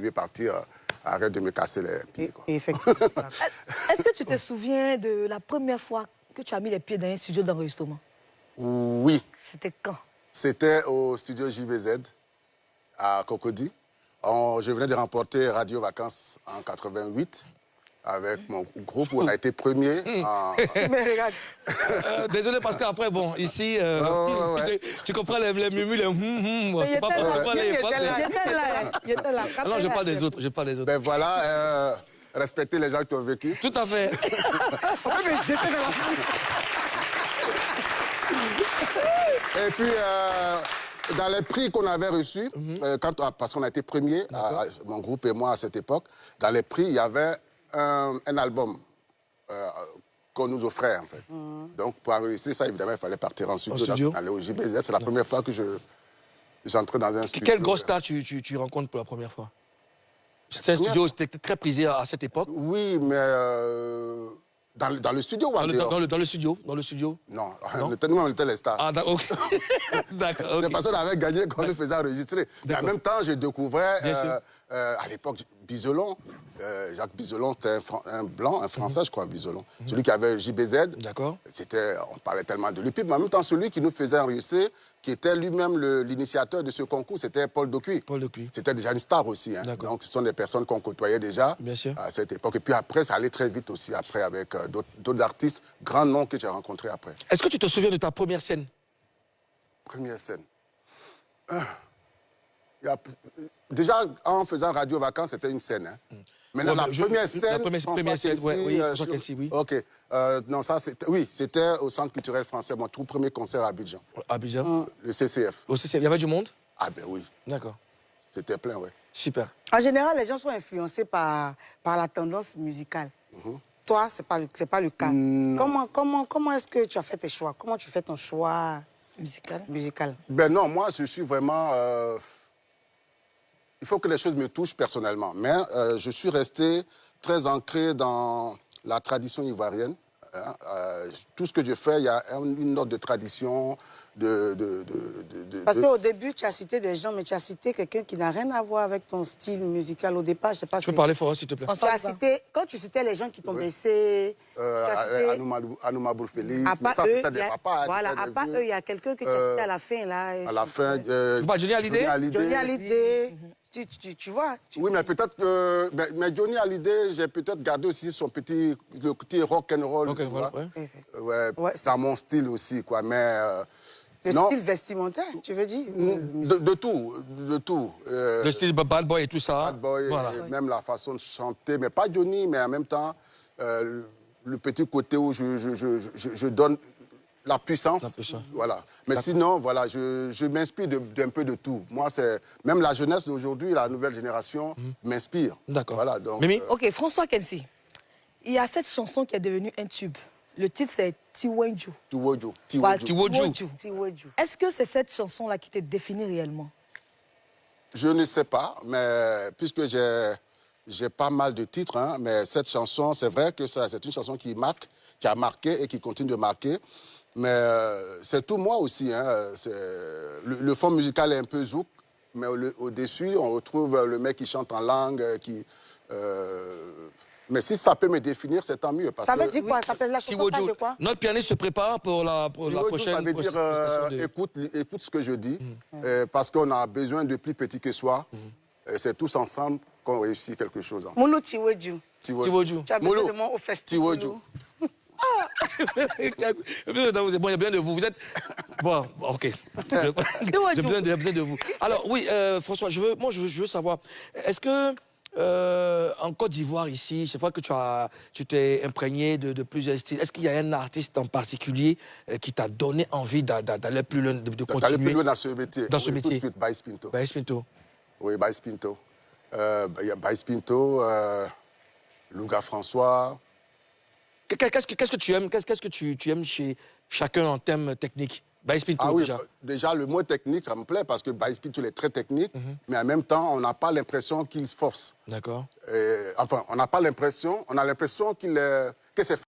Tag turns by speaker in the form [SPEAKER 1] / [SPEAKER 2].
[SPEAKER 1] Je vais partir, arrête de me casser les pieds. Quoi.
[SPEAKER 2] Effectivement. Est-ce que tu te souviens de la première fois que tu as mis les pieds dans un studio d'enregistrement?
[SPEAKER 1] Oui.
[SPEAKER 2] C'était quand?
[SPEAKER 1] C'était au studio JBZ à Cocody. Je venais de remporter Radio Vacances en 88 avec mon groupe où on a été premier.
[SPEAKER 2] Mais regarde.
[SPEAKER 3] Désolé parce qu'après, bon, ici, tu comprends les murmures, les c'est pas pour les
[SPEAKER 2] Il était là.
[SPEAKER 3] Non, je parle des autres, je parle des autres.
[SPEAKER 1] Ben voilà, respecter les gens qui ont vécu.
[SPEAKER 3] Tout à fait.
[SPEAKER 2] Mais j'étais dans la...
[SPEAKER 1] Et puis, dans les prix qu'on avait reçus, parce qu'on a été premier, mon groupe et moi à cette époque, dans les prix, il y avait un album qu'on nous offrait, en fait. Donc, pour enregistrer ça, évidemment, il fallait partir en studio, aller au JBZ. C'est la première fois que j'entrais dans un studio.
[SPEAKER 3] Quelle grosse star tu rencontres pour la première fois? C'est un studio, c'était très prisé à cette époque.
[SPEAKER 1] Oui, mais dans le studio ou en dehors?
[SPEAKER 3] Dans le studio,
[SPEAKER 1] Non, on était les stars.
[SPEAKER 3] Ah, d'accord. D'accord.
[SPEAKER 1] Les personnes avaient gagné quand on nous faisait enregistrer. Mais en même temps, je découvrais, à l'époque, Biselon. Jacques Biselon, c'était un blanc, un français, je crois, Biselon. Celui qui avait JBZ. D'accord. On parlait tellement de lui. Puis, mais en même temps, celui qui nous faisait enregistrer, qui était lui-même l'initiateur de ce concours, c'était Paul Docuy. Paul Docuy. C'était déjà une star aussi. Hein. Donc, ce sont des personnes qu'on côtoyait déjà à cette époque. Et puis après, ça allait très vite aussi, après, avec d'autres artistes, grands noms que j'ai rencontrés après.
[SPEAKER 3] Est-ce que tu te souviens de ta première scène?
[SPEAKER 1] Première scène. Déjà, en faisant Radio Vacances, c'était une scène. Hein. Maintenant, la première scène...
[SPEAKER 3] oui, François Kelsi, oui.
[SPEAKER 1] OK. Non, ça, c'était au Centre culturel français, mon tout premier concert à Abidjan.
[SPEAKER 3] Abidjan?
[SPEAKER 1] Le CCF.
[SPEAKER 3] Au CCF, il y avait du monde?
[SPEAKER 1] Ah ben oui.
[SPEAKER 3] D'accord.
[SPEAKER 1] C'était plein, oui.
[SPEAKER 3] Super.
[SPEAKER 2] En général, les gens sont influencés par la tendance musicale. Toi, ce n'est pas le cas. Comment est-ce que tu as fait tes choix? Comment tu fais ton choix musical?
[SPEAKER 1] Ben non, moi, je suis vraiment... Il faut que les choses me touchent personnellement. Mais je suis resté très ancré dans la tradition ivoirienne. Hein. Tout ce que je fais, il y a une note de tradition,
[SPEAKER 2] Parce qu'au début, tu as cité des gens, mais tu as cité quelqu'un qui n'a rien à voir avec ton style musical au départ. Je sais pas.
[SPEAKER 3] Tu peux parler fort, s'il te plaît.
[SPEAKER 2] Quand tu citais les gens qui t'ont blessé...
[SPEAKER 1] Anouma Bourfélix,
[SPEAKER 2] mais ça, c'était des papas. Voilà, à part eux, il y a quelqu'un que tu as cité à la fin, là.
[SPEAKER 1] À la fin...
[SPEAKER 3] Johnny Hallyday?
[SPEAKER 2] Johnny Hallyday. Tu vois
[SPEAKER 1] Oui, mais peut-être que... Mais Johnny Hallyday, j'ai peut-être gardé aussi le petit rock'n'roll. Ouais, c'est mon style aussi, quoi. Mais...
[SPEAKER 2] Le style vestimentaire, tu veux dire?
[SPEAKER 1] De tout.
[SPEAKER 3] Le style bad boy et tout ça.
[SPEAKER 1] Bad boy, voilà. Même la façon de chanter. Mais pas Johnny, mais en même temps, le petit côté où je donne... La puissance, voilà. Mais sinon, voilà, je m'inspire d'un peu de tout. Moi, c'est même la jeunesse d'aujourd'hui, la nouvelle génération m'inspire.
[SPEAKER 3] D'accord.
[SPEAKER 1] Voilà, donc,
[SPEAKER 3] Mimi
[SPEAKER 2] OK, François Kelsi, il y a cette chanson qui est devenue un tube. Le titre, c'est Tiwonju. Est-ce que c'est cette chanson-là qui te définit réellement?
[SPEAKER 1] Je ne sais pas, mais puisque j'ai pas mal de titres, hein, mais cette chanson, c'est vrai que c'est une chanson qui a marqué et qui continue de marquer. Mais c'est tout moi aussi. Hein. Le fond musical est un peu zouk, mais au-dessus, on retrouve le mec qui chante en langue, mais si ça peut me définir, c'est tant mieux.
[SPEAKER 2] Ça veut dire quoi? Ça s'appelle la chanson de quoi?
[SPEAKER 3] Notre pianiste se prépare pour la prochaine...
[SPEAKER 1] Ça veut dire, écoute ce que je dis, parce qu'on a besoin de plus petit que soi. C'est tous ensemble qu'on réussit quelque chose.
[SPEAKER 2] Moulou Tiwonju.
[SPEAKER 1] Tu
[SPEAKER 2] as besoin de moi au festival.
[SPEAKER 3] Bon, il y a besoin de vous. Vous êtes... Bon, OK. J'ai besoin de vous. Alors, oui, François, je veux savoir, est-ce que en Côte d'Ivoire, ici, chaque fois que tu t'es imprégné de plusieurs styles, est-ce qu'il y a un artiste en particulier qui t'a donné envie d'aller plus loin, de continuer?
[SPEAKER 1] D'aller plus loin dans ce métier.
[SPEAKER 3] Dans ce métier.
[SPEAKER 1] Tout de suite, Baïs Pinto.
[SPEAKER 3] Baïs Pinto.
[SPEAKER 1] Oui, Baïs Pinto. Il y a Baïs Pinto, Louga François...
[SPEAKER 3] Qu'est-ce que tu aimes? Qu'est-ce que tu aimes chez chacun en termes techniques? Baïs Pinto,
[SPEAKER 1] déjà, le mot technique, ça me plaît parce que Baïs Pinto, il est très technique, mais en même temps, on n'a pas l'impression qu'il se force.
[SPEAKER 3] D'accord.
[SPEAKER 1] Enfin, on n'a pas l'impression, on a l'impression que c'est